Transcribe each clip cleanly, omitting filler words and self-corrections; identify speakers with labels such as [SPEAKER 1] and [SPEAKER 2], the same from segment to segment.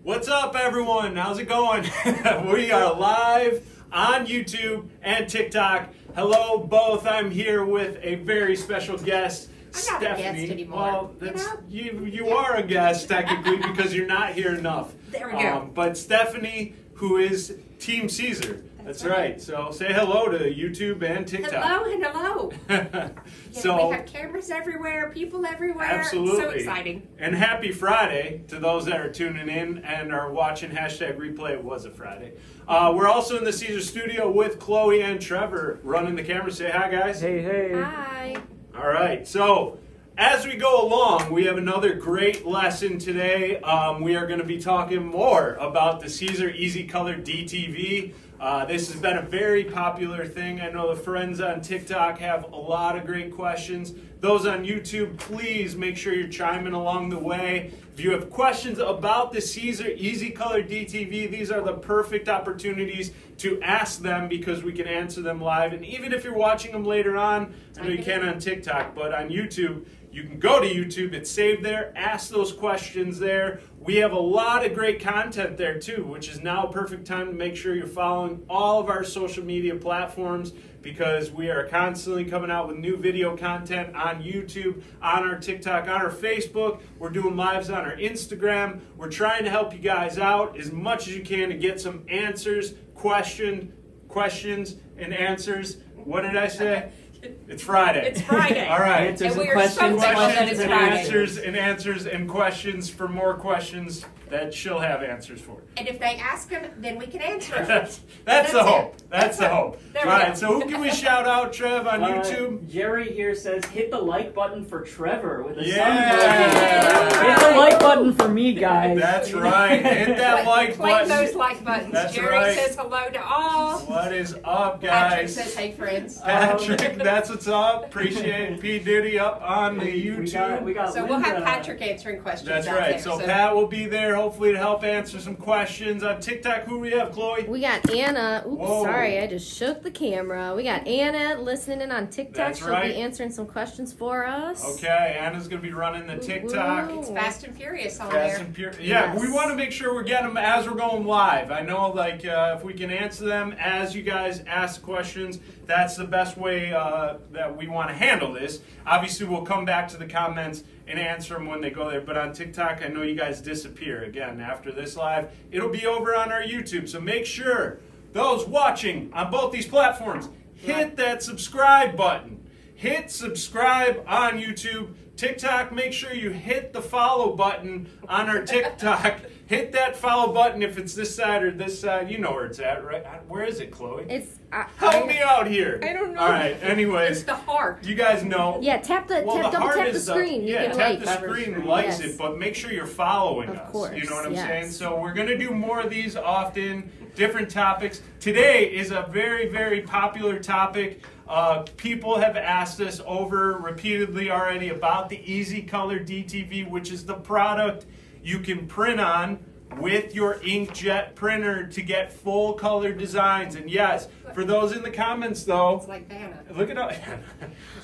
[SPEAKER 1] What's up, everyone? How's it going? We are live on YouTube and TikTok. Hello, both. I'm here with a very special guest,
[SPEAKER 2] I'm not a guest anymore.
[SPEAKER 1] Well, that's, you are a guest technically because you're not here enough.
[SPEAKER 2] There we go.
[SPEAKER 1] But Stephanie, who is Team Siser. That's right. So say hello to YouTube and TikTok.
[SPEAKER 2] Hello.
[SPEAKER 1] So
[SPEAKER 2] we have cameras everywhere, people everywhere.
[SPEAKER 1] Absolutely.
[SPEAKER 2] So exciting.
[SPEAKER 1] And happy Friday to those that are tuning in and are watching hashtag replay. It was a Friday. We're also in the Siser studio with Chloe and Trevor running the camera. Say hi, guys.
[SPEAKER 3] Hey.
[SPEAKER 2] Hi.
[SPEAKER 1] All right. So as we go along, we have another great lesson today. We are going to be talking more about the Siser EasyColor DTV. This has been a very popular thing. I know the friends on TikTok have a lot of great questions. Those on YouTube, please make sure you're chiming along the way. If you have questions about the Siser EasyColor DTV, these are the perfect opportunities to ask them because we can answer them live. And even if you're watching them later on, I know you can on TikTok, but on YouTube, you can go to YouTube, it's saved there, ask those questions there. We have a lot of great content there too, which is now a perfect time to make sure you're following all of our social media platforms because we are constantly coming out with new video content on YouTube, on our TikTok, on our Facebook. We're doing lives on our Instagram. We're trying to help you guys out as much as you can to get some answers, questions and answers. What did I say? It's Friday.
[SPEAKER 2] It's Friday.
[SPEAKER 1] All right.
[SPEAKER 3] Answers
[SPEAKER 2] and
[SPEAKER 3] and
[SPEAKER 2] we are so
[SPEAKER 3] questions.
[SPEAKER 2] thankful that it's
[SPEAKER 1] And
[SPEAKER 2] Friday.
[SPEAKER 1] answers and questions for more questions that she'll have answers for.
[SPEAKER 2] And if they ask them, then we can answer them.
[SPEAKER 1] That's the hope.
[SPEAKER 2] it.
[SPEAKER 1] That's the hope.
[SPEAKER 2] There we
[SPEAKER 1] Right.
[SPEAKER 2] go.
[SPEAKER 1] So who can we shout out, Trev, on YouTube?
[SPEAKER 3] Jerry here says, hit the like button for Trevor with a
[SPEAKER 1] Yeah.
[SPEAKER 3] sun emoji. Hit
[SPEAKER 2] Right.
[SPEAKER 3] the like button for me, guys.
[SPEAKER 1] That's right. Hit that like
[SPEAKER 2] Claim
[SPEAKER 1] button.
[SPEAKER 2] those like buttons.
[SPEAKER 1] That's
[SPEAKER 2] Jerry
[SPEAKER 1] right.
[SPEAKER 2] says hello to all.
[SPEAKER 1] What is up,
[SPEAKER 2] Patrick
[SPEAKER 1] guys?
[SPEAKER 2] says hey, friends.
[SPEAKER 1] Patrick, that's what's up. Appreciate P. Diddy up on the YouTube.
[SPEAKER 3] We got
[SPEAKER 2] So we'll
[SPEAKER 3] Linda.
[SPEAKER 2] have Patrick answering questions.
[SPEAKER 1] That's
[SPEAKER 2] out
[SPEAKER 1] right.
[SPEAKER 2] there,
[SPEAKER 1] So Pat will be there hopefully to help answer some questions. On TikTok, who we have, Chloe?
[SPEAKER 4] We got Anna. Oops,
[SPEAKER 1] Whoa.
[SPEAKER 4] sorry, I just shook the camera. We got Anna listening in on TikTok.
[SPEAKER 1] That's
[SPEAKER 4] She'll
[SPEAKER 1] right.
[SPEAKER 4] be answering some questions for us.
[SPEAKER 1] Okay, Anna's going to be running the TikTok.
[SPEAKER 4] Woo.
[SPEAKER 2] It's Fast and Furious on
[SPEAKER 1] Fast
[SPEAKER 2] there.
[SPEAKER 1] and Pure. Yeah,
[SPEAKER 4] Yes.
[SPEAKER 1] we want to make sure we're getting them as we're going live. I know, like, if we can answer them as you guys ask questions, that's the best way that we want to handle this. Obviously, we'll come back to the comments and answer them when they go there. But on TikTok, I know you guys disappear. Again, after this live, it'll be over on our YouTube. So make sure those watching on both these platforms, hit that subscribe button. Hit subscribe on YouTube. TikTok, make sure you hit the follow button on our TikTok. Hit that follow button if it's this side or this side. You know where it's at, right? Where is it, Chloe?
[SPEAKER 4] It's
[SPEAKER 1] Help me out here.
[SPEAKER 2] I don't know.
[SPEAKER 1] All right, anyways.
[SPEAKER 2] It's the heart.
[SPEAKER 1] You guys know.
[SPEAKER 4] Yeah,
[SPEAKER 1] Well,
[SPEAKER 4] double
[SPEAKER 1] heart
[SPEAKER 4] tap the
[SPEAKER 1] is
[SPEAKER 4] screen. You
[SPEAKER 1] Yeah,
[SPEAKER 4] can
[SPEAKER 1] tap
[SPEAKER 4] like.
[SPEAKER 1] the screen likes
[SPEAKER 4] Yes.
[SPEAKER 1] it, but make sure you're following
[SPEAKER 4] Of
[SPEAKER 1] us.
[SPEAKER 4] course,
[SPEAKER 1] You know what I'm
[SPEAKER 4] yes.
[SPEAKER 1] saying? So we're going to do more of these often, different topics. Today is a very, very popular topic. People have asked us over repeatedly already about the EasyColor DTV, which is the product you can print on with your inkjet printer to get full color designs. And yes, for those in the comments though,
[SPEAKER 2] It's like Vanna.
[SPEAKER 1] look at all,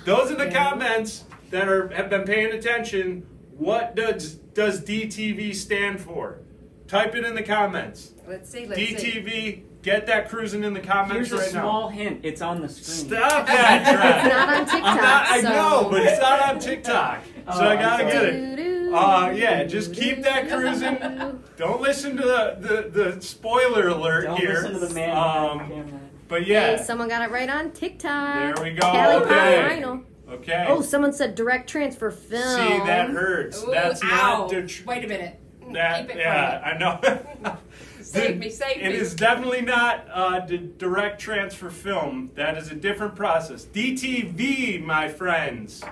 [SPEAKER 1] those in the comments that have been paying attention, what does DTV stand for? Type it in the comments.
[SPEAKER 2] Let's see. Let's see.
[SPEAKER 1] DTV, get that cruising in the comments
[SPEAKER 3] Here's a
[SPEAKER 1] right now.
[SPEAKER 3] small hint. It's on the screen.
[SPEAKER 1] Stop that, Trav.
[SPEAKER 4] It's not on TikTok.
[SPEAKER 1] I
[SPEAKER 4] so.
[SPEAKER 1] know, but it's not on TikTok. So I gotta
[SPEAKER 3] I'm
[SPEAKER 1] get
[SPEAKER 3] sorry.
[SPEAKER 1] it.
[SPEAKER 4] Doo-doo,
[SPEAKER 1] Yeah, just keep that cruising. Don't listen to the spoiler alert
[SPEAKER 3] Don't
[SPEAKER 1] here.
[SPEAKER 3] listen to the man behind the camera.
[SPEAKER 1] But yeah,
[SPEAKER 4] Hey, someone got it right on TikTok.
[SPEAKER 1] there we go.
[SPEAKER 4] Callie
[SPEAKER 1] Okay.
[SPEAKER 4] Powell.
[SPEAKER 1] Okay.
[SPEAKER 4] Oh, someone said direct transfer film.
[SPEAKER 1] See, that hurts.
[SPEAKER 2] Ooh,
[SPEAKER 1] That's
[SPEAKER 2] ow.
[SPEAKER 1] not the
[SPEAKER 2] Wait a minute.
[SPEAKER 1] that.
[SPEAKER 2] Keep it
[SPEAKER 1] Yeah, I know.
[SPEAKER 2] from me. Save me, save me.
[SPEAKER 1] It is definitely not the direct transfer film. That is a different process. DTV, my friends.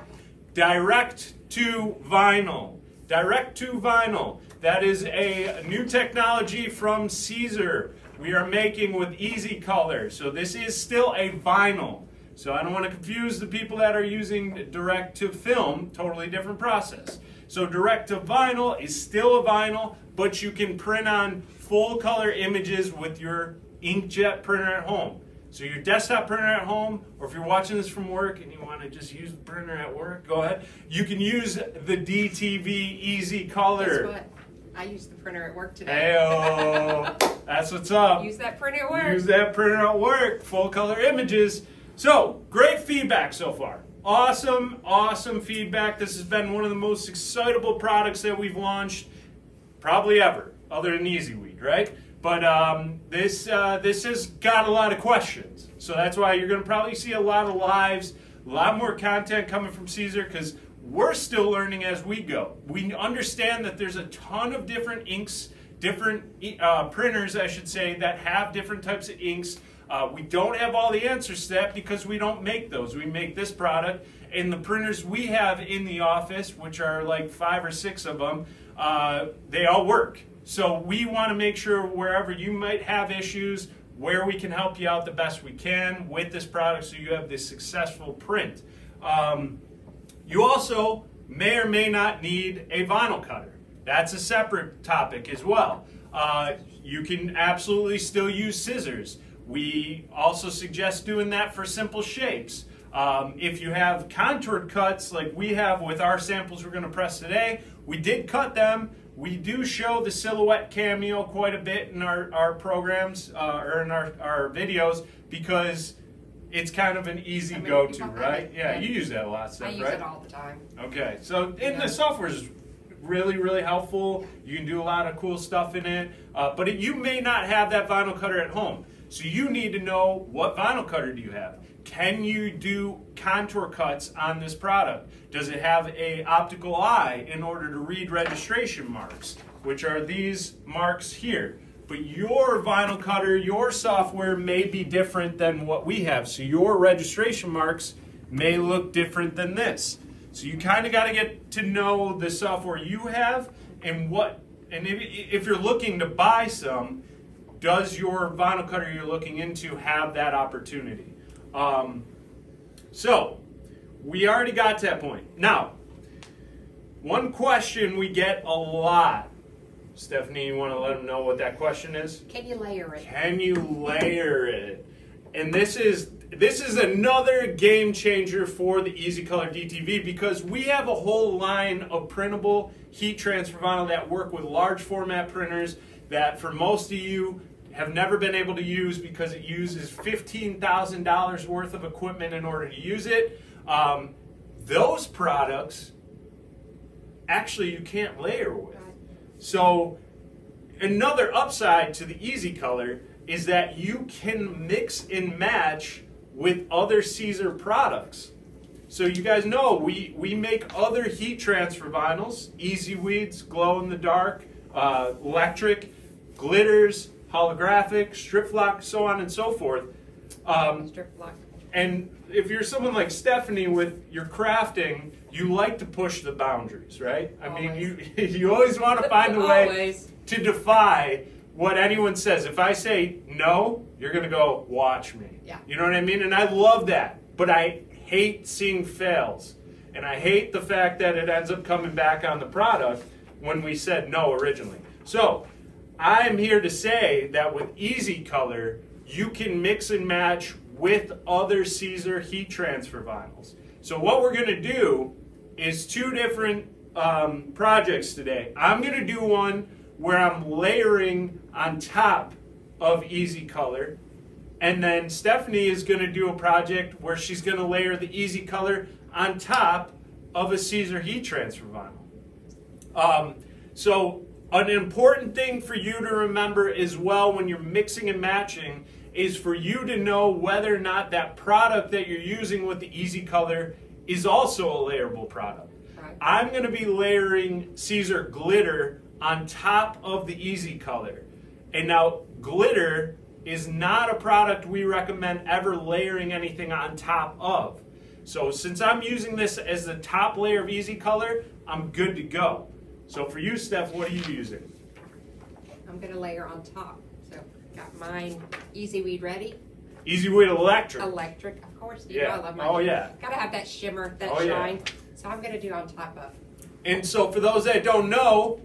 [SPEAKER 1] Direct to vinyl. Direct to vinyl. That is a new technology from Siser. We are making with EasyColor. So this is still a vinyl. So I don't want to confuse the people that are using direct to film. Totally different process. So direct to vinyl is still a vinyl, but you can print on full color images with your inkjet printer at home. So your desktop printer at home, or if you're watching this from work and you want to just use the printer at work, go ahead. You can use the DTV
[SPEAKER 2] Guess
[SPEAKER 1] EasyColor.
[SPEAKER 2] what? I used the printer at work today.
[SPEAKER 1] Hey-oh. That's what's up.
[SPEAKER 2] Use that printer at work.
[SPEAKER 1] Use that printer at work. Full color images. So, great feedback so far. Awesome, awesome feedback. This has been one of the most excitable products that we've launched probably ever, other than EasyWeed, right? But this has got a lot of questions. So that's why you're going to probably see a lot of lives, a lot more content coming from Siser, because we're still learning as we go. We understand that there's a ton of different inks, different printers, I should say, that have different types of inks. We don't have all the answers to that because we don't make those. We make this product, and the printers we have in the office, which are like 5 or 6 of them, they all work. So we want to make sure wherever you might have issues, where we can help you out the best we can with this product so you have this successful print. You also may or may not need a vinyl cutter. That's a separate topic as well. You can absolutely still use scissors. We also suggest doing that for simple shapes. If you have contoured cuts like we have with our samples we're going to press today, we did cut them. We do show the silhouette cameo quite a bit in our programs or in our videos because it's kind of an easy go-to, right? Yeah, you use that a lot, Steph,
[SPEAKER 2] I use
[SPEAKER 1] right?
[SPEAKER 2] it all the time.
[SPEAKER 1] Okay, so the software is really, really helpful. You can do a lot of cool stuff in it, but you may not have that vinyl cutter at home. So you need to know, what vinyl cutter do you have? Can you do contour cuts on this product? Does it have an optical eye in order to read registration marks, which are these marks here? But your vinyl cutter, your software may be different than what we have. So your registration marks may look different than this. So you kind of got to get to know the software you have and if you're looking to buy some, does your vinyl cutter you're looking into have that opportunity? So we already got to that point. Now, one question we get a lot. Stephanie, you want to let them know what that question is?
[SPEAKER 2] Can you layer it?
[SPEAKER 1] Can you layer it? And this is another game changer for the EasyColor DTV because we have a whole line of printable heat transfer vinyl that work with large format printers that for most of you have never been able to use because it uses $15,000 worth of equipment in order to use it. Those products, actually you can't layer with. So another upside to the EasyColor is that you can mix and match with other Siser products. So you guys know we make other heat transfer vinyls, EasyWeeds, glow in the dark, electric, glitters, holographic, strip lock, so on and so forth.
[SPEAKER 2] Strip lock.
[SPEAKER 1] And if you're someone like Stephanie with your crafting, you like to push the boundaries, right? I mean, you always want to find a way to defy what anyone says. If I say no, you're going to go, watch me.
[SPEAKER 2] Yeah.
[SPEAKER 1] You know what I mean? And I love that. But I hate seeing fails. And I hate the fact that it ends up coming back on the product when we said no originally. So I'm here to say that with EasyColor, you can mix and match with other Siser heat transfer vinyls. So what we're going to do is 2 different projects today. I'm going to do one where I'm layering on top of EasyColor, and then Stephanie is going to do a project where she's going to layer the EasyColor on top of a Siser heat transfer vinyl. So an important thing for you to remember as well when you're mixing and matching is for you to know whether or not that product that you're using with the EasyColor is also a layerable product.
[SPEAKER 2] Right.
[SPEAKER 1] I'm going to be layering Siser glitter on top of the EasyColor. And now glitter is not a product we recommend ever layering anything on top of. So since I'm using this as the top layer of EasyColor, I'm good to go. So for you, Steph, what are you using?
[SPEAKER 2] I'm going to layer on top. So got mine EasyWeed ready.
[SPEAKER 1] EasyWeed electric.
[SPEAKER 2] Electric, of course. You
[SPEAKER 1] Yeah.
[SPEAKER 2] know I love mine.
[SPEAKER 1] Oh, yeah.
[SPEAKER 2] Got to have that shimmer, that
[SPEAKER 1] Oh, yeah.
[SPEAKER 2] shine. So I'm going to do on top of.
[SPEAKER 1] And so for those that don't know,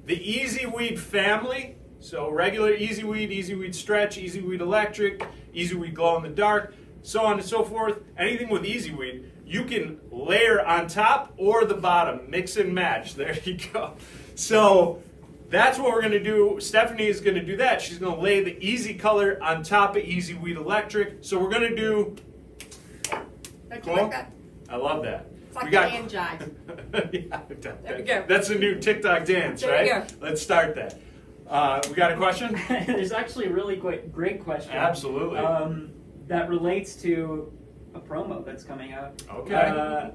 [SPEAKER 1] the EasyWeed family, so regular EasyWeed, EasyWeed Stretch, EasyWeed Electric, EasyWeed Glow in the Dark, so on and so forth, anything with EasyWeed, you can layer on top or the bottom, mix and match. There you go. So that's what we're going to do. Stephanie is going to do that. She's going to lay the EasyColor on top of EasyWeed Electric. So we're going to do...
[SPEAKER 2] Don't
[SPEAKER 1] Cool?
[SPEAKER 2] you like that?
[SPEAKER 1] I love that.
[SPEAKER 2] It's like
[SPEAKER 1] We
[SPEAKER 2] a
[SPEAKER 1] got-
[SPEAKER 2] hand jive.
[SPEAKER 1] Yeah,
[SPEAKER 2] There we go.
[SPEAKER 1] That's a new TikTok dance,
[SPEAKER 2] There
[SPEAKER 1] right?
[SPEAKER 2] we go.
[SPEAKER 1] Let's start that. We got a question?
[SPEAKER 3] There's actually a really great question.
[SPEAKER 1] Absolutely.
[SPEAKER 3] That relates to a promo that's coming out.
[SPEAKER 1] Okay.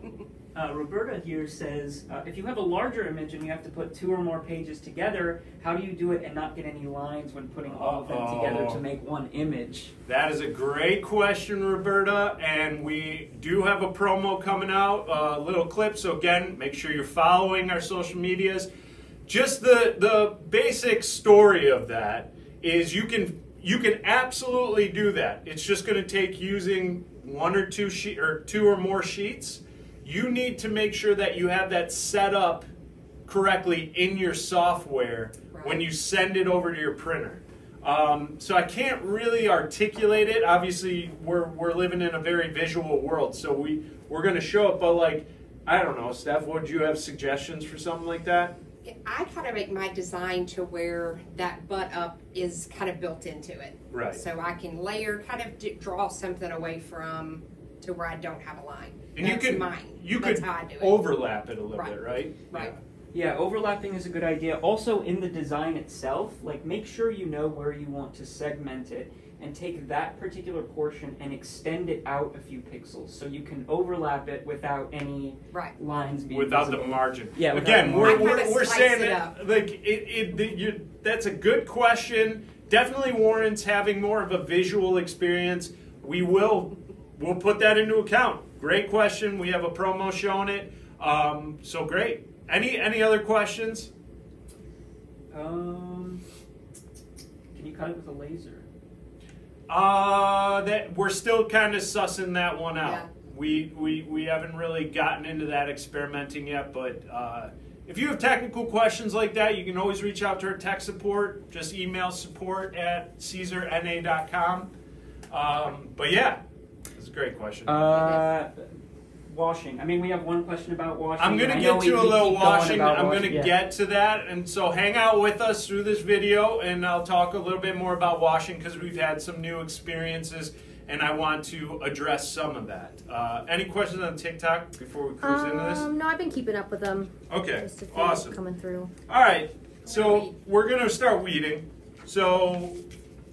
[SPEAKER 3] Roberta here says, if you have a larger image and you have to put 2 or more pages together, how do you do it and not get any lines when putting all of them together to make one image?
[SPEAKER 1] That is a great question, Roberta, and we do have a promo coming out, a little clip. So again, make sure you're following our social medias. Just the basic story of that is you can absolutely do that. It's just going to take using 1 or 2 2 or more sheets. You need to make sure that you have that set up correctly in your software when you send it over to your printer. So I can't really articulate it. Obviously, we're living in a very visual world, so we're going to show it. But like, I don't know, Steph, would you have suggestions for something like that?
[SPEAKER 2] I try to make my design to where that butt up is kind of built into it.
[SPEAKER 1] Right.
[SPEAKER 2] So I can layer, kind of draw something away from to where I don't have a line.
[SPEAKER 1] And
[SPEAKER 2] That's
[SPEAKER 1] you
[SPEAKER 2] That's
[SPEAKER 1] could
[SPEAKER 2] how I do it.
[SPEAKER 1] overlap it a little bit, right?
[SPEAKER 2] Right.
[SPEAKER 3] Yeah, overlapping is a good idea. Also, in the design itself, like make sure you know where you want to segment it and take that particular portion and extend it out a few pixels so you can overlap it without any lines being
[SPEAKER 1] Without
[SPEAKER 3] visible.
[SPEAKER 1] the margin.
[SPEAKER 3] Yeah.
[SPEAKER 1] Again, we're saying
[SPEAKER 2] it
[SPEAKER 1] that like that's a good question. Definitely warrants having more of a visual experience. We'll put that into account. Great question. We have a promo showing it. So great. Any other questions?
[SPEAKER 3] Can you cut it with a laser?
[SPEAKER 1] That we're still kind of sussing that one out.
[SPEAKER 2] Yeah.
[SPEAKER 1] We haven't really gotten into that experimenting yet, but if you have technical questions like that, you can always reach out to our tech support. Just email support@siserna.com. But yeah, it's a great question.
[SPEAKER 3] Washing. I mean, we have one question about washing.
[SPEAKER 1] I'm going to get to a little washing. I'm going to get to that. And so hang out with us through this video, and I'll talk a little bit more about washing because we've had some new experiences, and I want to address some of that. Any questions on TikTok before we cruise into this?
[SPEAKER 4] No, I've been keeping up with them.
[SPEAKER 1] Okay,
[SPEAKER 4] Just a few
[SPEAKER 1] awesome.
[SPEAKER 4] coming through.
[SPEAKER 1] All right, so we're going to start weeding. So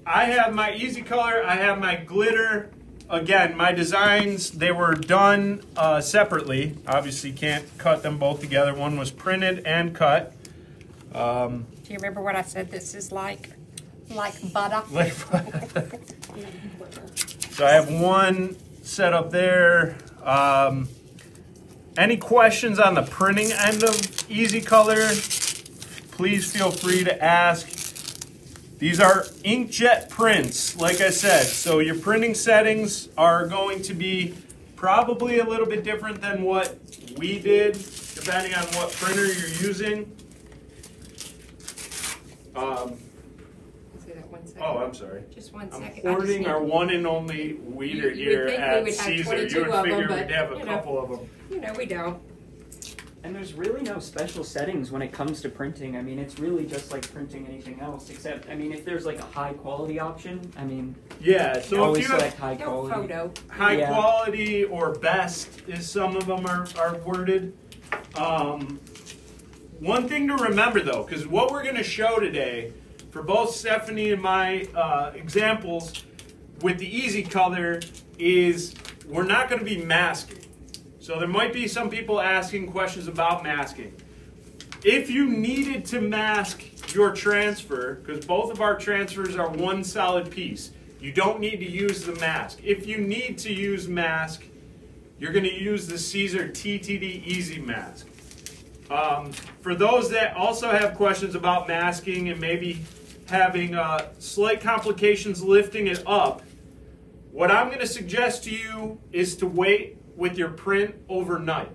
[SPEAKER 1] I have my EasyColor, I have my glitter. Again, my designs, they were done separately. Obviously, can't cut them both together. One was printed and cut.
[SPEAKER 2] Do you remember what I said this is like? Like butter?
[SPEAKER 1] So I have one set up there. Any questions on the printing end of EasyColor, please feel free to ask. These are inkjet prints, like I said. So your printing settings are going to be probably a little bit different than what we did, depending on what printer you're using.
[SPEAKER 2] Say that 1 second.
[SPEAKER 1] Oh, I'm sorry.
[SPEAKER 2] Just 1
[SPEAKER 1] I'm
[SPEAKER 2] second.
[SPEAKER 1] hoarding our one and only weeder
[SPEAKER 2] You
[SPEAKER 1] here
[SPEAKER 2] would think we
[SPEAKER 1] at
[SPEAKER 2] would have
[SPEAKER 1] Siser.
[SPEAKER 2] 22
[SPEAKER 1] You would
[SPEAKER 2] of
[SPEAKER 1] figure
[SPEAKER 2] them,
[SPEAKER 1] we'd
[SPEAKER 2] but,
[SPEAKER 1] have a
[SPEAKER 2] you know.
[SPEAKER 1] couple of them.
[SPEAKER 2] You know, we don't.
[SPEAKER 3] And there's really no special settings when it comes to printing. I mean, it's really just like printing anything else, except, I mean, if there's like a high quality option, I mean,
[SPEAKER 1] Yeah, so if
[SPEAKER 3] always
[SPEAKER 1] you have
[SPEAKER 3] select high
[SPEAKER 2] No
[SPEAKER 3] quality.
[SPEAKER 2] photo.
[SPEAKER 1] high
[SPEAKER 3] Yeah.
[SPEAKER 1] quality or best, as some of them are worded. One thing to remember though, because what we're going to show today, for both Stephanie and my examples with the EasyColor, is we're not going to be masking. So there might be some people asking questions about masking. If you needed to mask your transfer, because both of our transfers are one solid piece, you don't need to use the mask. If you need to use mask, you're going to use the Siser TTD Easy Mask. For those that also have questions about masking and maybe having slight complications lifting it up, what I'm going to suggest to you is to wait with your print overnight.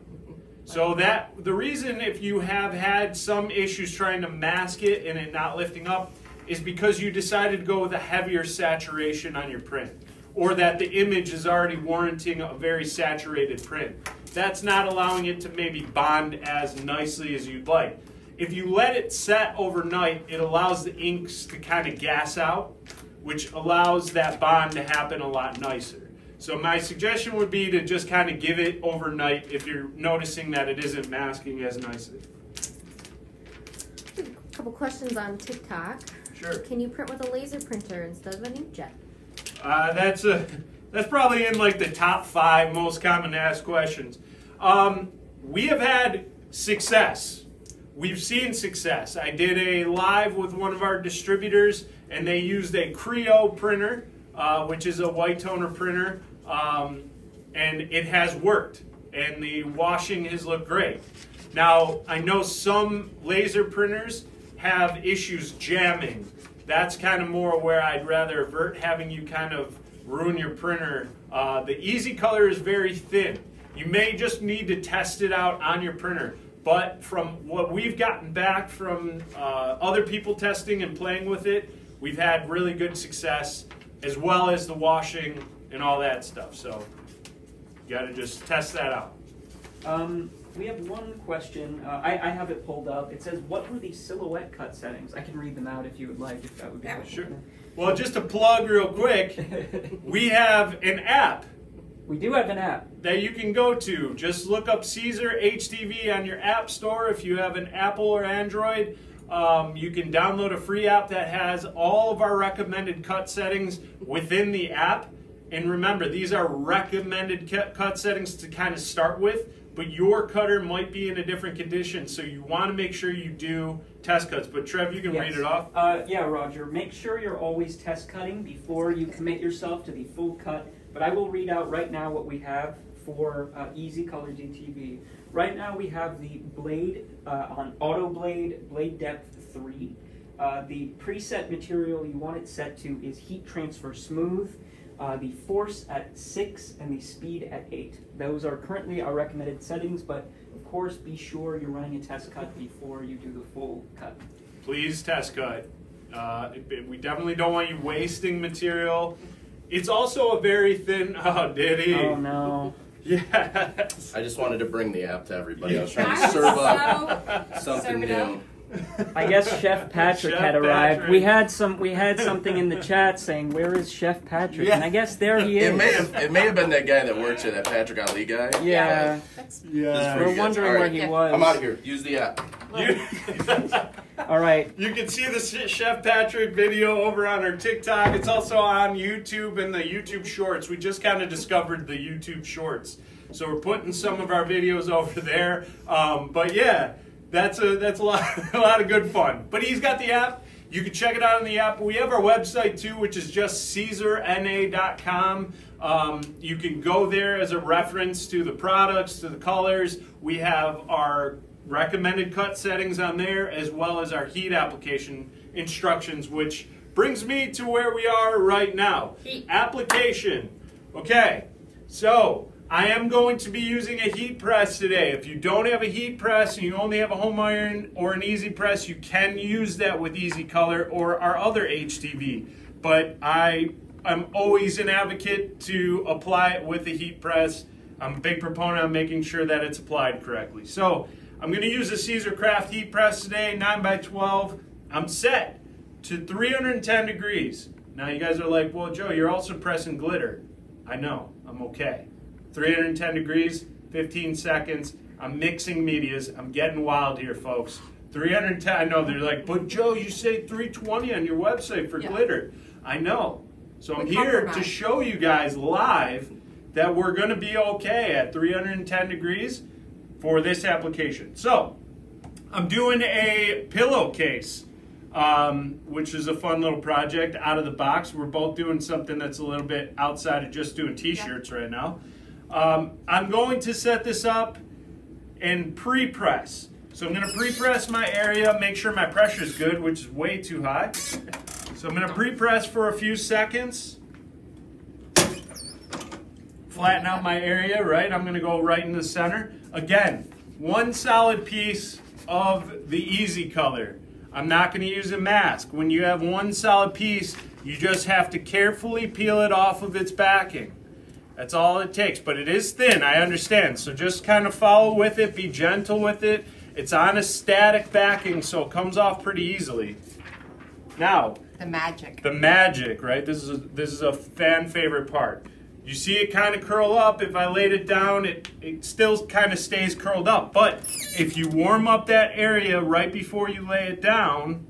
[SPEAKER 1] So that the reason if you have had some issues trying to mask it and it not lifting up is because you decided to go with a heavier saturation on your print, or that the image is already warranting a very saturated print. That's not allowing it to maybe bond as nicely as you'd like. if you let it set overnight, it allows the inks to kind of gas out, which allows that bond to happen a lot nicer. So my suggestion would be to just kind of give it overnight if you're noticing that it isn't masking as nicely.
[SPEAKER 4] A couple questions on TikTok.
[SPEAKER 1] Sure.
[SPEAKER 4] Can you print with a laser printer instead of an inkjet?
[SPEAKER 1] That's probably in like the top 5 most common asked questions. We have had success. We've seen success. I did a live with one of our distributors, and they used a Creo printer, which is a white toner printer, and it has worked, and the washing has looked great. Now, I know some laser printers have issues jamming. That's kind of more where I'd rather avert having you kind of ruin your printer. The EasyColor is very thin. You may just need to test it out on your printer. But from what we've gotten back from other people testing and playing with it, we've had really good success, as well as the washing and all that stuff. So you got to just test that out.
[SPEAKER 3] We have one question. I have it pulled up. It says, what were the silhouette cut settings? I can read them out if you would like, if that would be helpful.
[SPEAKER 1] Sure. Well, just to plug real quick, we have an app.
[SPEAKER 3] We do have an app
[SPEAKER 1] That you can go to. Just look up Siser HTV on your app store. If you have an Apple or Android, you can download a free app that has all of our recommended cut settings within the app. And remember, these are recommended cut settings to kind of start with, but your cutter might be in a different condition, so you want to make sure you do test cuts. But Trev, you can read it off.
[SPEAKER 3] Yeah, Roger. Make sure you're always test cutting before you commit yourself to the full cut. But I will read out right now what we have for EasyColor DTV. Right now we have the blade on Auto Blade, blade depth 3. The preset material you want it set to is heat transfer smooth, the force at 6, and the speed at 8. Those are currently our recommended settings, but of course be sure you're running a test cut before you do the full cut.
[SPEAKER 1] Please test cut. We definitely don't want you wasting material. It's also a very thin. Oh, did he?
[SPEAKER 3] Oh no.
[SPEAKER 1] Yes.
[SPEAKER 5] I just wanted to bring the app to everybody. I was trying to serve up something new.
[SPEAKER 3] I guess Chef Patrick had arrived.
[SPEAKER 1] Patrick.
[SPEAKER 3] We had something in the chat saying, "Where is Chef Patrick?"
[SPEAKER 1] Yeah.
[SPEAKER 3] And I guess there he is.
[SPEAKER 5] It may have been that guy that works here, that Patrick Ali guy.
[SPEAKER 3] Yeah.
[SPEAKER 1] Yeah.
[SPEAKER 3] We're wondering where he was.
[SPEAKER 5] I'm out of here. Use the app.
[SPEAKER 3] All right.
[SPEAKER 1] You can see the Chef Patrick video over on our TikTok. It's also on YouTube and the YouTube Shorts. We just kind of discovered the YouTube Shorts, so we're putting some of our videos over there. But yeah, that's a lot of good fun. But he's got the app. You can check it out on the app. We have our website too, which is just SiserNA.com. You can go there as a reference to the products, to the colors. We have our recommended cut settings on there, as well as our heat application instructions, which brings me to where we are right now.
[SPEAKER 2] Heat.
[SPEAKER 1] Application. Okay, so I am going to be using a heat press today. If you don't have a heat press and you only have a home iron or an easy press, you can use that with EasyColor or our other HTV. But I'm always an advocate to apply it with a heat press. I'm a big proponent of making sure that it's applied correctly. So I'm going to use a Siser Craft heat press today, 9x12. I'm set to 310 degrees. Now you guys are like, well, Joe, you're also pressing glitter. I know, I'm okay. 310 degrees, 15 seconds. I'm mixing medias. I'm getting wild here, folks. 310, I know, they're like, but Joe, you say 320 on your website for glitter. I know. So I'm here to show you guys live that we're going to be okay at 310 degrees for this application. So I'm doing a pillowcase, which is a fun little project out of the box. We're both doing something that's a little bit outside of just doing t-shirts right now. I'm going to set this up and pre-press. So I'm going to pre-press my area, make sure my pressure is good, which is way too high. So I'm going to pre-press for a few seconds. Flatten out my area, right? I'm going to go right in the center. Again, one solid piece of the EasyColor. I'm not going to use a mask. When you have one solid piece, you just have to carefully peel it off of its backing. That's all it takes, but it is thin, I understand. So just kind of follow with it, be gentle with it, It's on a static backing, so it comes off pretty easily. Now,
[SPEAKER 2] The magic.
[SPEAKER 1] the magic, right? This is a fan favorite part. You see it kind of curl up. If I laid it down, it still kind of stays curled up. But if you warm up that area right before you lay it down,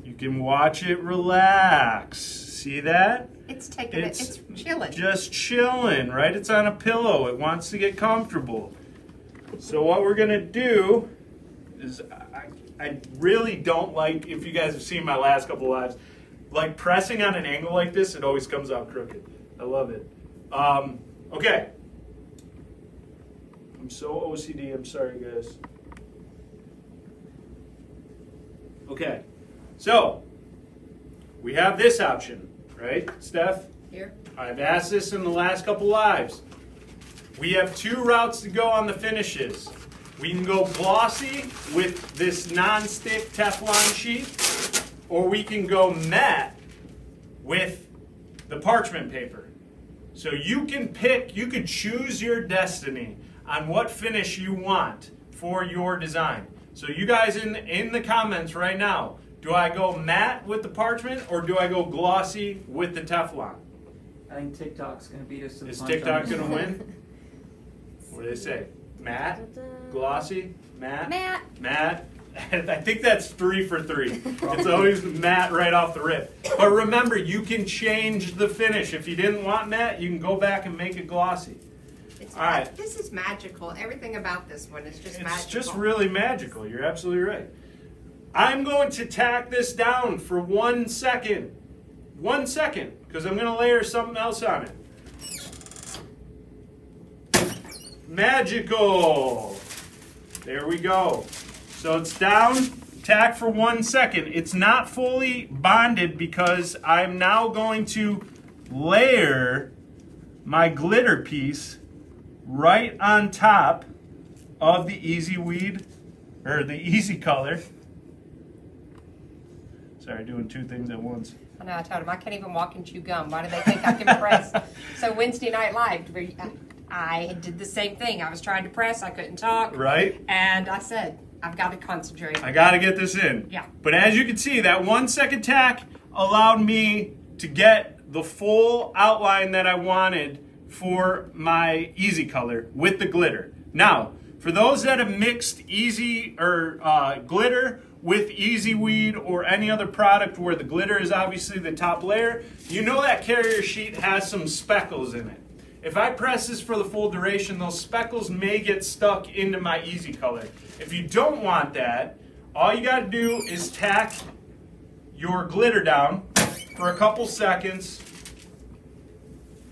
[SPEAKER 1] you can watch it relax. See that?
[SPEAKER 2] It's taking it's chilling.
[SPEAKER 1] Just chilling, right? It's on a pillow. It wants to get comfortable. So what we're gonna do is, I really don't like, if you guys have seen my last couple lives, like pressing on an angle like this, it always comes out crooked. I love it. Okay. I'm so OCD, I'm sorry guys. Okay, so we have this option, right, Steph?
[SPEAKER 2] Here.
[SPEAKER 1] I've asked this in the last couple lives. We have two routes to go on the finishes. We can go glossy with this non-stick Teflon sheet, or we can go matte with the parchment paper. So you can pick, you could choose your destiny on what finish you want for your design. So you guys in the comments right now, do I go matte with the parchment or do I go glossy with the Teflon?
[SPEAKER 3] I think TikTok's going to beat us to the
[SPEAKER 1] Is
[SPEAKER 3] punch
[SPEAKER 1] TikTok
[SPEAKER 3] on
[SPEAKER 1] going to
[SPEAKER 3] this.
[SPEAKER 1] win? What do they say? Matte? Glossy? Matte?
[SPEAKER 4] Matt.
[SPEAKER 1] Matte? I think that's 3 for 3. It's always matte right off the rip. But remember, you can change the finish. If you didn't want matte, you can go back and make it glossy. All right.
[SPEAKER 2] This is magical. Everything about this one is just magical.
[SPEAKER 1] It's just really magical. You're absolutely right. I'm going to tack this down for 1 second. 1 second, because I'm going to layer something else on it. Magical. There we go. So it's down, tack for 1 second. It's not fully bonded because I'm now going to layer my glitter piece right on top of the EasyWeed, or the EasyColor. Sorry, doing 2 things at once.
[SPEAKER 2] I know, I told him I can't even walk and chew gum. Why do they think I can press? So Wednesday Night Live, I did the same thing. I was trying to press, I couldn't talk.
[SPEAKER 1] Right?
[SPEAKER 2] And I said, I've got to concentrate.
[SPEAKER 1] I got to get this in.
[SPEAKER 2] Yeah.
[SPEAKER 1] But as you can see, that 1 second tack allowed me to get the full outline that I wanted for my EasyColor with the glitter. Now, for those that have mixed glitter with EasyWeed or any other product where the glitter is obviously the top layer, you know that carrier sheet has some speckles in it. If I press this for the full duration, those speckles may get stuck into my EasyColor. If you don't want that, all you got to do is tack your glitter down for a couple seconds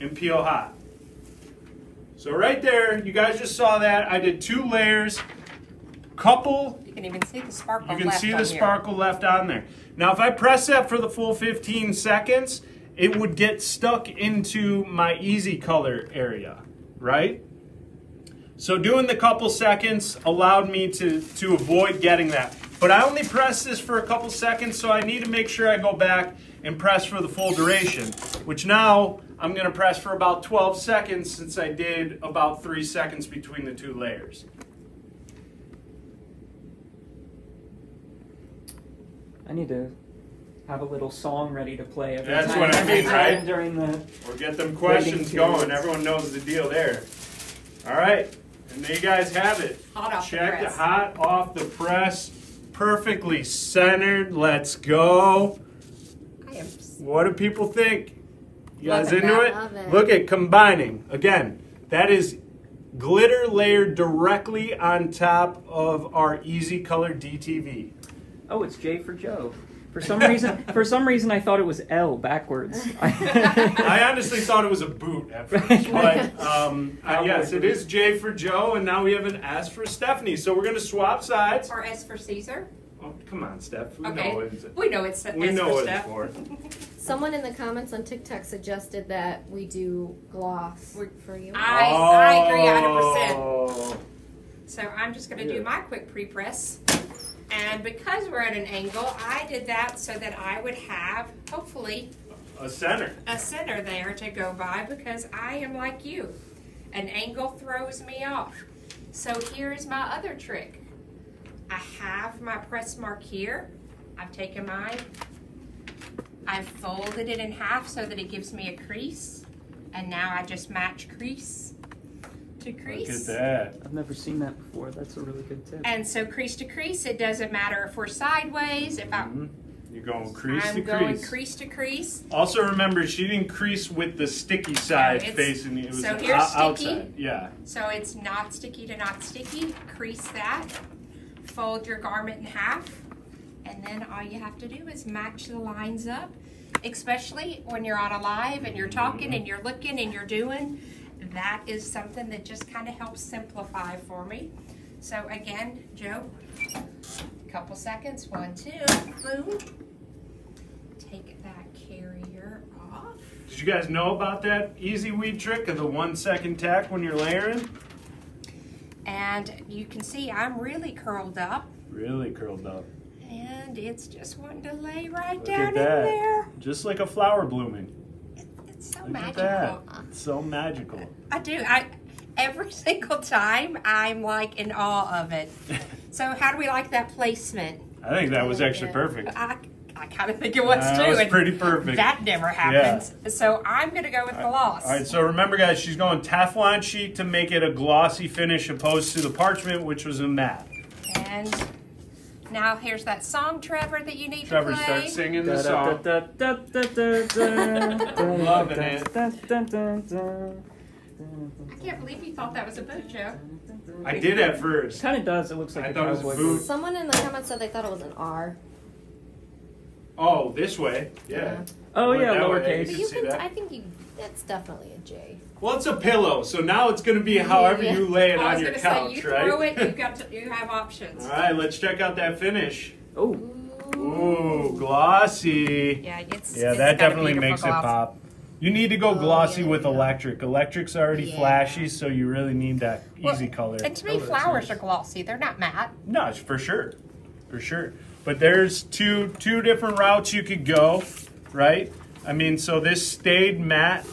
[SPEAKER 1] and peel hot. So right there, you guys just saw that. I did 2 layers,
[SPEAKER 2] You can even see the sparkle left.
[SPEAKER 1] You can see the sparkle left on there. Now if I press that for the full 15 seconds, it would get stuck into my EasyColor area, right? So doing the couple seconds allowed me to avoid getting that. But I only pressed this for a couple seconds, so I need to make sure I go back and press for the full duration, which now I'm going to press for about 12 seconds since I did about 3 seconds between the 2 layers.
[SPEAKER 3] I need to have a little song ready to play every
[SPEAKER 1] That's
[SPEAKER 3] time.
[SPEAKER 1] what I mean, right?
[SPEAKER 3] During the
[SPEAKER 1] Or get them questions going. Everyone knows the deal there. All right. And there you guys have it.
[SPEAKER 2] Hot off the
[SPEAKER 1] Check
[SPEAKER 2] press.
[SPEAKER 1] hot off the press. Perfectly centered. Let's go.
[SPEAKER 2] I am.
[SPEAKER 1] What do people think? You guys
[SPEAKER 2] Love it,
[SPEAKER 1] into
[SPEAKER 2] Matt.
[SPEAKER 1] it?
[SPEAKER 4] Love it.
[SPEAKER 1] Look at combining. Again, that is glitter layered directly on top of our EasyColor DTV.
[SPEAKER 3] Oh, it's J for Joe. For some reason, I thought it was L backwards.
[SPEAKER 1] I honestly thought it was a boot at first, but yes, it is J for Joe, and now we have an S for Stephanie. So we're going to swap sides.
[SPEAKER 2] Or S for Caesar.
[SPEAKER 1] Oh, come on, Steph. We
[SPEAKER 2] Okay.
[SPEAKER 1] know what it's
[SPEAKER 2] We know it's
[SPEAKER 1] we
[SPEAKER 2] S
[SPEAKER 1] know
[SPEAKER 2] for
[SPEAKER 1] what
[SPEAKER 2] Steph.
[SPEAKER 1] it's for.
[SPEAKER 4] Someone in the comments on TikTok suggested that we do gloss for you.
[SPEAKER 2] I agree 100%.
[SPEAKER 1] Oh.
[SPEAKER 2] So I'm just going to
[SPEAKER 1] Yeah.
[SPEAKER 2] do my quick pre-press. And because we're at an angle, I did that so that I would have, hopefully,
[SPEAKER 1] A center.
[SPEAKER 2] a center there to go by because I am like you. An angle throws me off. So here's my other trick. I have my press mark here. I've taken mine. I've folded it in half so that it gives me a crease. And now I just match crease to crease.
[SPEAKER 1] Look at that.
[SPEAKER 3] I've never seen that before. That's a really good tip.
[SPEAKER 2] And so crease to crease, it doesn't matter if we're sideways, if
[SPEAKER 1] You're going crease to
[SPEAKER 2] I'm
[SPEAKER 1] crease.
[SPEAKER 2] going crease to crease.
[SPEAKER 1] Also remember, she didn't crease with the sticky side
[SPEAKER 2] No,
[SPEAKER 1] facing you. It was
[SPEAKER 2] so here's
[SPEAKER 1] outside.
[SPEAKER 2] sticky.
[SPEAKER 1] Yeah.
[SPEAKER 2] So it's not sticky to not sticky. Crease that. Fold your garment in half. And then all you have to do is match the lines up. Especially when you're on a live and you're talking and you're looking and you're doing. That is something that just kind of helps simplify for me. So again, Joe, a couple seconds. 1, 2, boom. Take that carrier off.
[SPEAKER 1] Did you guys know about that EasyWeed trick of the 1 second tack when you're layering?
[SPEAKER 2] And you can see I'm really curled up.
[SPEAKER 1] Really curled up.
[SPEAKER 2] And it's just wanting to lay right
[SPEAKER 1] Look
[SPEAKER 2] down
[SPEAKER 1] at
[SPEAKER 2] in
[SPEAKER 1] that.
[SPEAKER 2] there.
[SPEAKER 1] Just like a flower blooming.
[SPEAKER 2] It's so
[SPEAKER 1] Look
[SPEAKER 2] magical.
[SPEAKER 1] at that. It's so magical.
[SPEAKER 2] I do. Every single time I'm like in awe of it. So how do we like that placement?
[SPEAKER 1] I think that was actually perfect.
[SPEAKER 2] I kind of think it was too.
[SPEAKER 1] That was
[SPEAKER 2] and
[SPEAKER 1] pretty perfect.
[SPEAKER 2] That never happens. So I'm going to go with gloss.
[SPEAKER 1] All right, so remember guys, she's going Teflon sheet to make it a glossy finish opposed to the parchment, which was a matte.
[SPEAKER 2] And now here's that song, Trevor, that you need
[SPEAKER 1] Trevor,
[SPEAKER 2] to play.
[SPEAKER 1] start singing the song. Loving it.
[SPEAKER 2] I can't believe you thought that was a boot, Joe.
[SPEAKER 1] I did at first.
[SPEAKER 3] Kind of does. It looks like
[SPEAKER 1] I
[SPEAKER 3] a
[SPEAKER 1] thought it was
[SPEAKER 3] cowboy
[SPEAKER 1] a boot.
[SPEAKER 4] Someone in the comments said they thought it was an R.
[SPEAKER 1] Oh, this way. Yeah.
[SPEAKER 3] Oh
[SPEAKER 1] Went
[SPEAKER 3] yeah,
[SPEAKER 1] that way.
[SPEAKER 3] lowercase.
[SPEAKER 4] But
[SPEAKER 1] can
[SPEAKER 4] you
[SPEAKER 1] see
[SPEAKER 4] can,
[SPEAKER 1] that.
[SPEAKER 4] I think it's definitely a J.
[SPEAKER 1] Well, it's a pillow, so now it's going to be however
[SPEAKER 4] Yeah.
[SPEAKER 1] you lay it
[SPEAKER 2] I was
[SPEAKER 1] on your
[SPEAKER 2] going to say,
[SPEAKER 1] couch,
[SPEAKER 2] you throw
[SPEAKER 1] right?
[SPEAKER 2] it, you have options.
[SPEAKER 1] All right, let's check out that finish.
[SPEAKER 3] Oh,
[SPEAKER 1] Ooh, glossy.
[SPEAKER 2] Yeah, it's
[SPEAKER 1] Yeah,
[SPEAKER 2] it's
[SPEAKER 1] that
[SPEAKER 2] got a
[SPEAKER 1] definitely
[SPEAKER 2] beautiful
[SPEAKER 1] makes
[SPEAKER 2] gloss.
[SPEAKER 1] it pop. You need to go glossy
[SPEAKER 4] yeah,
[SPEAKER 1] with
[SPEAKER 4] yeah.
[SPEAKER 1] electric. Electric's already
[SPEAKER 4] Yeah.
[SPEAKER 1] flashy, so you really need that easy color.
[SPEAKER 2] And to me,
[SPEAKER 1] Oh, that's
[SPEAKER 2] flowers
[SPEAKER 1] nice.
[SPEAKER 2] are glossy. They're not matte.
[SPEAKER 1] No, it's for sure. For sure. But there's two different routes you could go, right? I mean, so this stayed matte,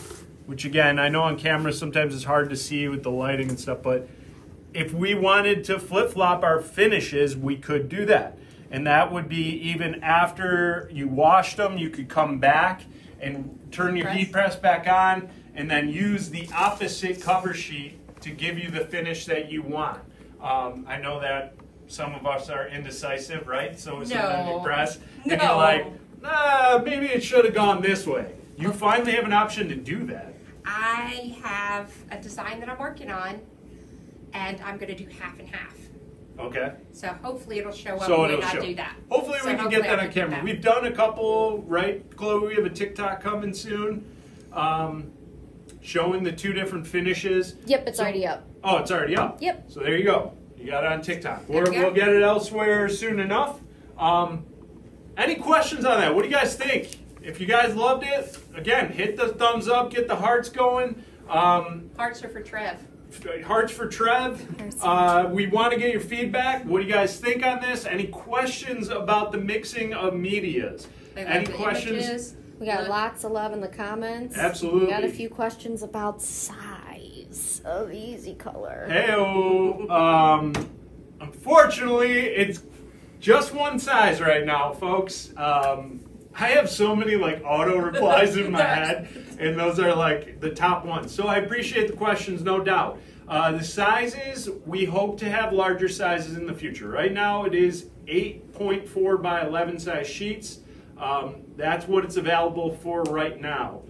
[SPEAKER 1] which again, I know on camera sometimes it's hard to see with the lighting and stuff, but if we wanted to flip-flop our finishes, we could do that. And that would be even after you washed them, you could come back and turn your heat press back on and then use the opposite cover sheet to give you the finish that you want. I know that some of us are indecisive, right? So sometimes you press and you're like, maybe it should have gone this way. You finally have an option to do that.
[SPEAKER 2] I have a design that I'm working on, and I'm going to do half and half.
[SPEAKER 1] Okay.
[SPEAKER 2] So hopefully it'll show up
[SPEAKER 1] So
[SPEAKER 2] when
[SPEAKER 1] it'll
[SPEAKER 2] I
[SPEAKER 1] show.
[SPEAKER 2] do that.
[SPEAKER 1] Hopefully
[SPEAKER 2] So
[SPEAKER 1] we can
[SPEAKER 2] hopefully
[SPEAKER 1] get that
[SPEAKER 2] I
[SPEAKER 1] on
[SPEAKER 2] can do
[SPEAKER 1] camera.
[SPEAKER 2] that.
[SPEAKER 1] We've done a couple, right, Chloe? We have a TikTok coming soon, showing the 2 different finishes.
[SPEAKER 4] Yep, it's already up.
[SPEAKER 1] Oh, it's already up.
[SPEAKER 4] Yep.
[SPEAKER 1] So there you go. You got it on TikTok.
[SPEAKER 2] There we go.
[SPEAKER 1] We'll get it elsewhere soon enough. Any questions on that? What do you guys think? If you guys loved it, again, hit the thumbs up, get the hearts going.
[SPEAKER 2] Hearts are for Trev.
[SPEAKER 1] Hearts for Trev. We want to get your feedback. What do you guys think on this? Any questions about the mixing of medias?
[SPEAKER 2] They
[SPEAKER 1] Any
[SPEAKER 2] love the
[SPEAKER 1] questions?
[SPEAKER 2] images.
[SPEAKER 4] We got lots of love in the comments.
[SPEAKER 1] Absolutely.
[SPEAKER 4] We got a few questions about size of EasyColor.
[SPEAKER 1] Heyo. Unfortunately, it's just one size right now, folks. I have so many like auto replies in my head, and those are like the top ones. So I appreciate the questions, no doubt. The sizes, we hope to have larger sizes in the future. Right now it is 8.4 by 11 size sheets. That's what it's available for right now.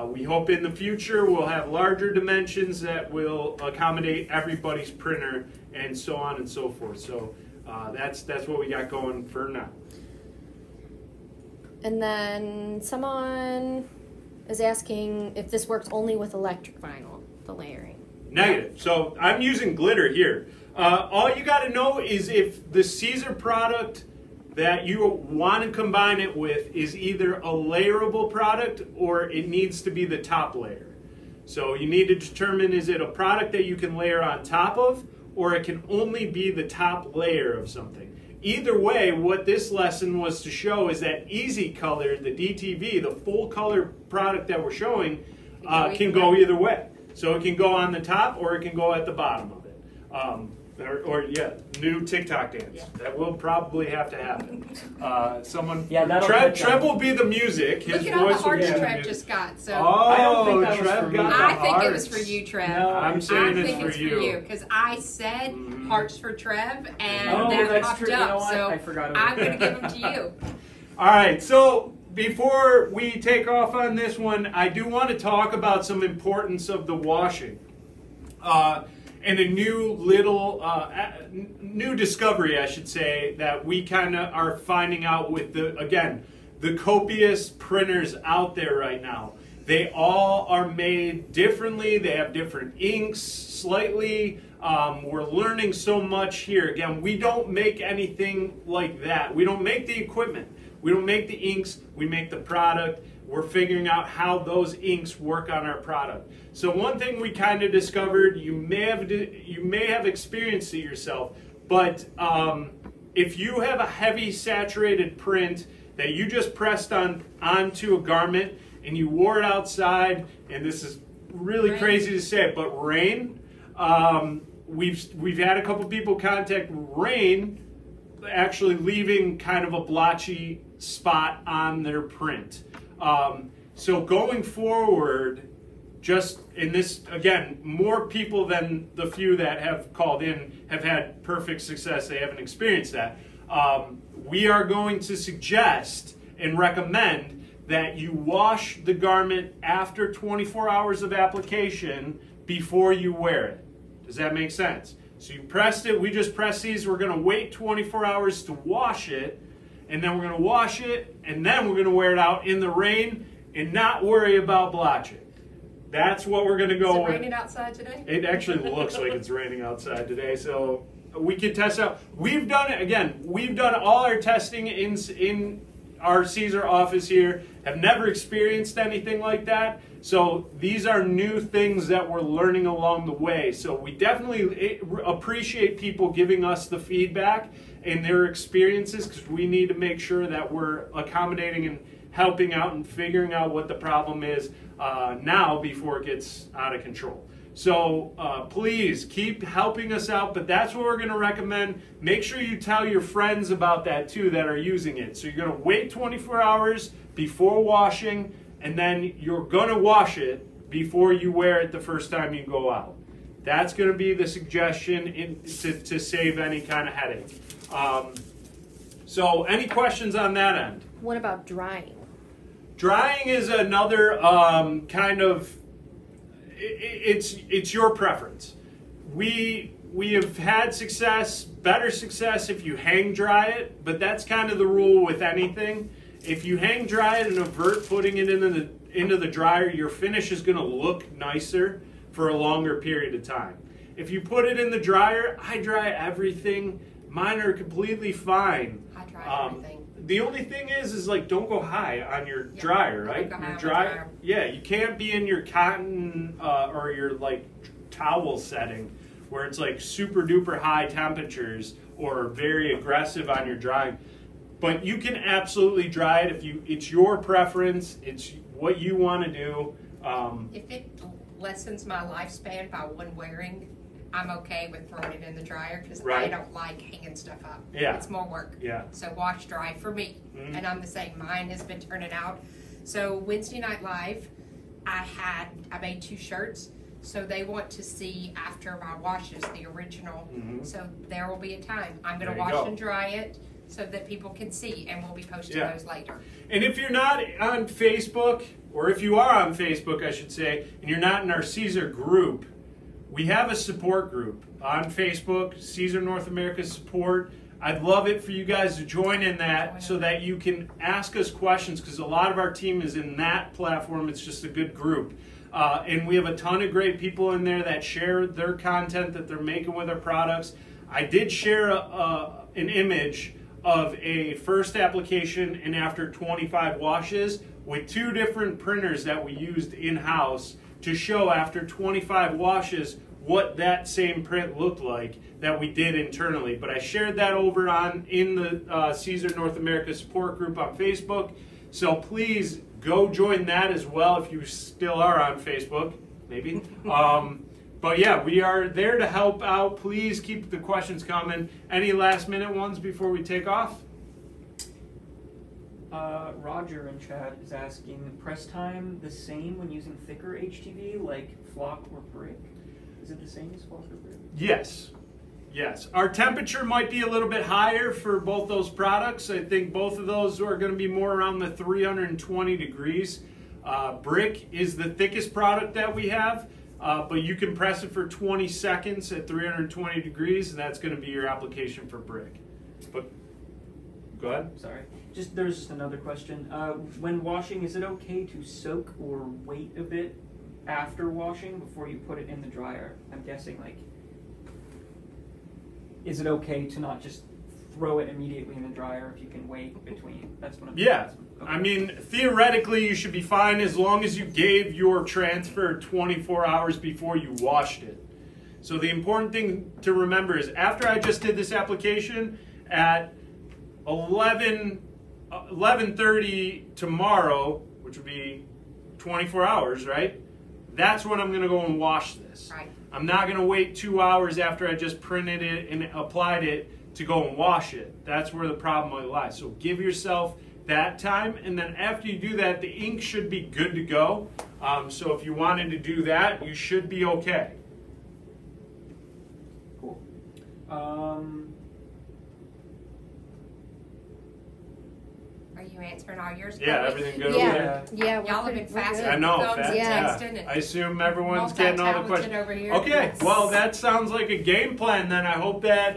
[SPEAKER 1] We hope in the future we'll have larger dimensions that will accommodate everybody's printer and so on and so forth. So that's what we got going for now.
[SPEAKER 4] And then someone is asking if this works only with electric vinyl, the layering.
[SPEAKER 1] Negative. So I'm using glitter here. All you got to know is if the Siser product that you want to combine it with is either a layerable product or it needs to be the top layer. So you need to determine, is it a product that you can layer on top of, or it can only be the top layer of something. Either way, what this lesson was to show is that EasyColor, the DTV, the full color product that we're showing, can go either way. So it can go on the top or it can go at the bottom of it. New TikTok dance.
[SPEAKER 2] Yeah.
[SPEAKER 1] That will probably have to happen. Someone.
[SPEAKER 3] Yeah, that'll
[SPEAKER 1] Trev will be the music. His
[SPEAKER 2] Look at all the
[SPEAKER 1] voice will be
[SPEAKER 2] hearts
[SPEAKER 1] the
[SPEAKER 2] Trev
[SPEAKER 1] music.
[SPEAKER 2] just got. So
[SPEAKER 3] I don't think that was
[SPEAKER 1] Trev
[SPEAKER 3] for me.
[SPEAKER 1] got the
[SPEAKER 2] I think it was
[SPEAKER 1] hearts.
[SPEAKER 2] for you, Trev.
[SPEAKER 3] No,
[SPEAKER 1] I'm saying
[SPEAKER 2] I
[SPEAKER 1] it's
[SPEAKER 2] think
[SPEAKER 1] for
[SPEAKER 2] it's
[SPEAKER 1] you.
[SPEAKER 2] because I said hearts for Trev, and
[SPEAKER 3] Oh,
[SPEAKER 2] that
[SPEAKER 3] that's
[SPEAKER 2] popped
[SPEAKER 3] true. You
[SPEAKER 2] up.
[SPEAKER 3] know what?
[SPEAKER 2] So
[SPEAKER 3] I forgot about
[SPEAKER 2] I'm going to give them to you.
[SPEAKER 1] All right, so before we take off on this one, I do want to talk about some importance of the washing. And a new little, new discovery, I should say, that we kind of are finding out with the copious printers out there right now. They all are made differently. They have different inks slightly. We're learning so much here. Again, we don't make anything like that. We don't make the equipment. We don't make the inks. We make the product. We're figuring out how those inks work on our product. So one thing we kind of discovered, you may have experienced it yourself, but if you have a heavy saturated print that you just pressed onto a garment and you wore it outside, and this is really crazy to say, but rain, we've had a couple people contact rain actually leaving kind of a blotchy spot on their print. So going forward, just in this, again, more people than the few that have called in have had perfect success. They haven't experienced that. We are going to suggest and recommend that you wash the garment after 24 hours of application before you wear it. Does that make sense? So you pressed it, we just pressed these, we're going to wait 24 hours to wash it, and then we're going to wash it, and then we're going to wear it out in the rain and not worry about blotching. That's what we're going to go with.
[SPEAKER 2] Is it raining outside today?
[SPEAKER 1] It actually looks like it's raining outside today, so we can test out. We've done it, again, we've done all our testing in our Siser office here, have never experienced anything like that. So these are new things that we're learning along the way. So we definitely appreciate people giving us the feedback and their experiences, because we need to make sure that we're accommodating and helping out and figuring out what the problem is now before it gets out of control. So please keep helping us out, but that's what we're going to recommend. Make sure you tell your friends about that too that are using it. So you're going to wait 24 hours before washing, and then you're going to wash it before you wear it the first time you go out. That's going to be the suggestion to save any kind of headache. So any questions on that end?
[SPEAKER 4] What about drying?
[SPEAKER 1] Drying is another kind of, it's your preference. We have had success, better success if you hang dry it, but that's kind of the rule with anything. If you hang dry it and avert putting it into the dryer, your finish is going to look nicer for a longer period of time. If you put it in the dryer, I dry everything. Mine are completely fine.
[SPEAKER 2] I dry everything.
[SPEAKER 1] The only thing is like don't go high on your dryer, right?
[SPEAKER 2] Don't go high
[SPEAKER 1] Your
[SPEAKER 2] on
[SPEAKER 1] dryer,
[SPEAKER 2] my dryer.
[SPEAKER 1] yeah, you can't be in your cotton or your like towel setting where it's like super duper high temperatures or very aggressive on your drying. But you can absolutely dry it if it's your preference. It's what you want to do.
[SPEAKER 2] If it lessens my lifespan by one wearing, I'm okay with throwing it in the dryer because I
[SPEAKER 1] Right.
[SPEAKER 2] don't like hanging stuff up.
[SPEAKER 1] Yeah.
[SPEAKER 2] It's more work.
[SPEAKER 1] Yeah.
[SPEAKER 2] So wash dry for me.
[SPEAKER 1] Mhm.
[SPEAKER 2] And I'm the same. Mine has been turning out. So Wednesday Night Live, I made 2 shirts. So they want to see after my washes the original.
[SPEAKER 1] Mhm.
[SPEAKER 2] So there will be a time. I'm going
[SPEAKER 1] There
[SPEAKER 2] to
[SPEAKER 1] you
[SPEAKER 2] wash
[SPEAKER 1] go.
[SPEAKER 2] and dry it so that people can see, and we'll be posting
[SPEAKER 1] Yeah.
[SPEAKER 2] those later.
[SPEAKER 1] And if you're not on Facebook, or if you are on Facebook, I should say, and you're not in our Siser group, we have a support group on Facebook, Siser North America Support. I'd love it for you guys to join in that so that you can ask us questions, because a lot of our team is in that platform. It's just a good group. And we have a ton of great people in there that share their content that they're making with our products. I did share an image of a first application and after 25 washes with 2 different printers that we used in-house to show after 25 washes what that same print looked like that we did internally. But I shared that over in the Siser North America support group on Facebook. So please go join that as well if you still are on Facebook. maybe. But yeah, we are there to help out. Please keep the questions coming. Any last minute ones before we take off?
[SPEAKER 3] Roger in chat is asking, press time the same when using thicker HTV like flock or brick? Is it the same as flock or brick?
[SPEAKER 1] Yes. Yes. Our temperature might be a little bit higher for both those products. I think both of those are going to be more around the 320 degrees. Brick is the thickest product that we have, but you can press it for 20 seconds at 320 degrees, and that's going to be your application for brick. But go ahead.
[SPEAKER 3] Sorry. There's just another question. When washing, is it okay to soak or wait a bit after washing before you put it in the dryer? I'm guessing, like, is it okay to not just throw it immediately in the dryer if you can wait between? That's what I'm asking. Okay.
[SPEAKER 1] I mean, theoretically, you should be fine as long as you gave your transfer 24 hours before you washed it. So the important thing to remember is after I just did this application at 11:30 tomorrow, which would be 24 hours, right? That's when I'm going to go and wash this.
[SPEAKER 2] Right.
[SPEAKER 1] I'm not going to wait 2 hours after I just printed it and applied it to go and wash it. That's where the problem might lie. So give yourself that time, and then after you do that, the ink should be good to go. So if you wanted to do that, you should be okay.
[SPEAKER 3] Cool.
[SPEAKER 2] Are you answering all yours?
[SPEAKER 1] Yeah,
[SPEAKER 2] Chloe?
[SPEAKER 1] everything good
[SPEAKER 4] Yeah.
[SPEAKER 1] over there?
[SPEAKER 4] Yeah,
[SPEAKER 2] Y'all have been fast.
[SPEAKER 1] I know,
[SPEAKER 2] thumbs
[SPEAKER 1] fast,
[SPEAKER 2] and
[SPEAKER 4] yeah.
[SPEAKER 2] texting and
[SPEAKER 1] I assume everyone's getting all the
[SPEAKER 2] multi-talented
[SPEAKER 1] questions.
[SPEAKER 2] over here.
[SPEAKER 1] Okay,
[SPEAKER 2] Yes.
[SPEAKER 1] well, that sounds like a game plan then. I hope that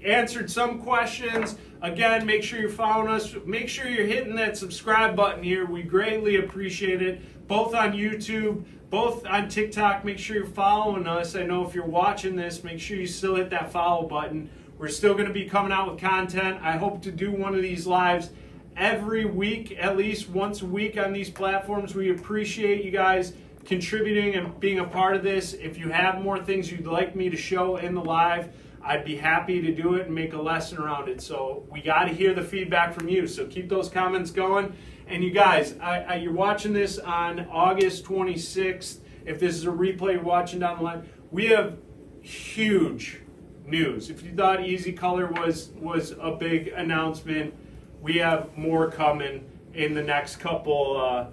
[SPEAKER 1] answered some questions. Again, make sure you're following us. Make sure you're hitting that subscribe button here. We greatly appreciate it, both on YouTube, both on TikTok. Make sure you're following us. I know if you're watching this, make sure you still hit that follow button. We're still going to be coming out with content. I hope to do one of these lives every week, at least once a week on these platforms. We appreciate you guys contributing and being a part of this. If you have more things you'd like me to show in the live, I'd be happy to do it and make a lesson around it. So we got to hear the feedback from you. So keep those comments going. And you guys, you're watching this on August 26th. If this is a replay you're watching down the line, we have huge news. If you thought EasyColor was a big announcement, we have more coming in the next couple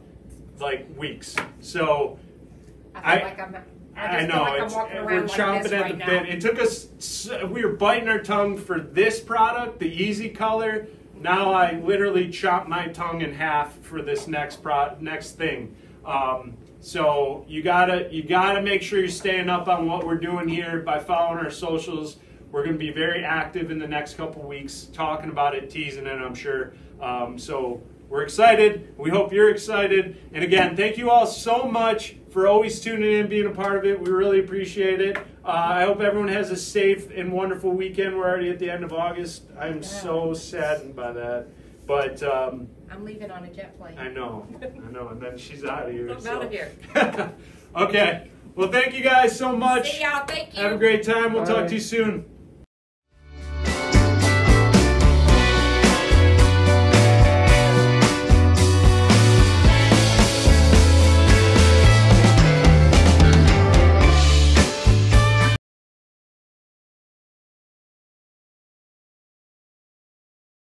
[SPEAKER 1] weeks. So
[SPEAKER 2] I know
[SPEAKER 1] we're chomping at the bit. It took us. We were biting our tongue for this product, the EasyColor. Now I literally chop my tongue in half for this next thing. So you gotta make sure you're staying up on what we're doing here by following our socials. We're going to be very active in the next couple weeks, talking about it, teasing it, I'm sure. So we're excited. We hope you're excited. And again, thank you all so much for always tuning in, being a part of it. We really appreciate it. I hope everyone has a safe and wonderful weekend. We're already at the end of August. I'm so saddened by that. But
[SPEAKER 2] I'm leaving on a jet plane.
[SPEAKER 1] I know. And then she's out of here.
[SPEAKER 2] I'm out of here.
[SPEAKER 1] Okay. Well, thank you guys so much.
[SPEAKER 2] See y'all. Thank you.
[SPEAKER 1] Have a great time. We'll
[SPEAKER 3] Bye.
[SPEAKER 1] talk to you soon.